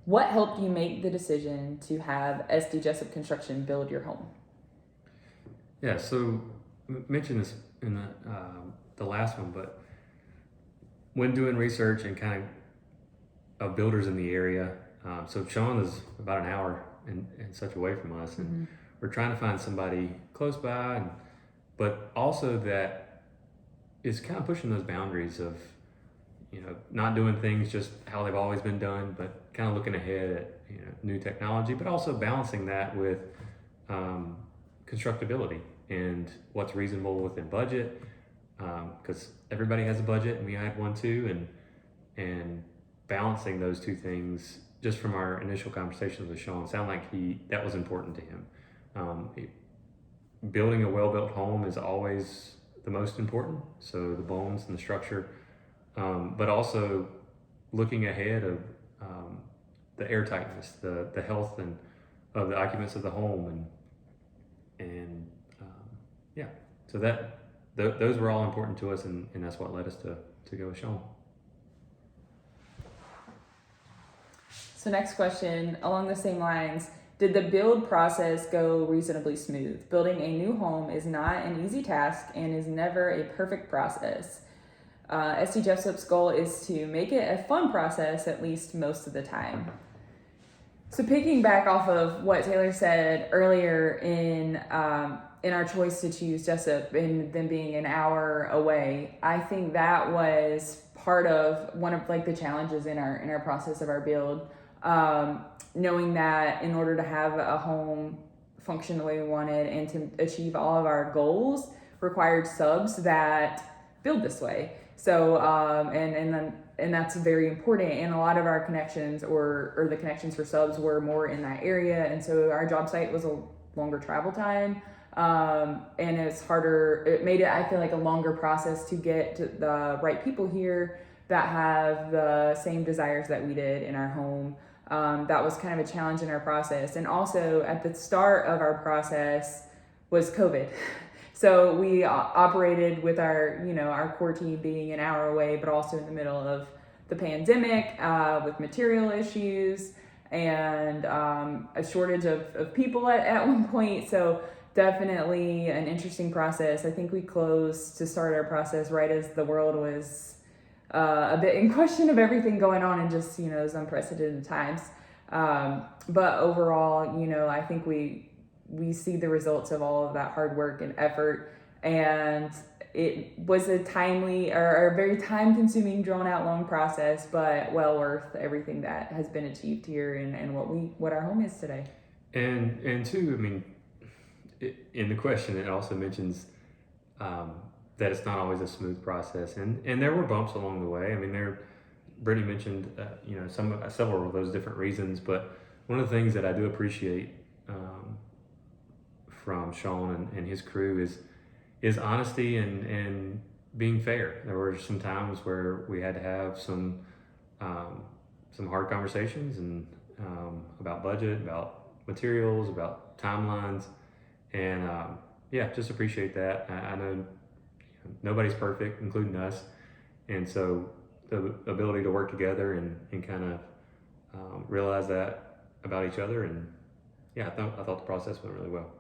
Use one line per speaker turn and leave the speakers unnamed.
What helped you make the decision to have SD Jessup Construction build your home?
Yeah, so mentioned this in the last one, but when doing research and kind of builders in the area, so Sean is about an hour and such away from us, and we're trying to find somebody close by, but also that is kind of pushing those boundaries of, not doing things just how they've always been done, but kind of looking ahead at new technology, but also balancing that with constructability and what's reasonable within budget, because everybody has a budget and we had one too, and balancing those two things just from our initial conversations with Sean sound like that was important to him. Building a well-built home is always the most important, so the bones and the structure, but also looking ahead of the airtightness, the health and of the occupants of the home, and so those were all important to us, and that's what led us to go with Sean.
So next question, along the same lines, did the build process go reasonably smooth? Building a new home is not an easy task and is never a perfect process. SD Jessup's goal is to make it a fun process, at least most of the time. So picking back off of what Taylor said earlier in our choice to choose Jessup and them being an hour away, I think that was part of one of the challenges in our process of our build. Knowing that in order to have a home function the way we wanted and to achieve all of our goals required subs that build this way. So and that's very important. And a lot of our connections or the connections for subs were more in that area. And so our job site was a longer travel time. And it's harder. It made it, I feel like, a longer process to get to the right people here that have the same desires that we did in our home. That was kind of a challenge in our process. And also at the start of our process was COVID. So we operated with our core team being an hour away, but also in the middle of the pandemic, with material issues and a shortage of people at one point. So definitely an interesting process. I think we closed to start our process right as the world was a bit in question of everything going on and just, those unprecedented times. But overall, I think we see the results of all of that hard work and effort, and it was a timely or a very time-consuming, drawn-out, long process, but well worth everything that has been achieved here and what our home is today.
And two, in the question, it also mentions that it's not always a smooth process, and there were bumps along the way. Brittany mentioned several of those different reasons, but one of the things that I do appreciate from Sean and his crew is honesty and being fair. There were some times where we had to have some hard conversations and about budget, about materials, about timelines, and just appreciate that. I know nobody's perfect, including us, and so the ability to work together and kind of realize that about each other, and I thought the process went really well.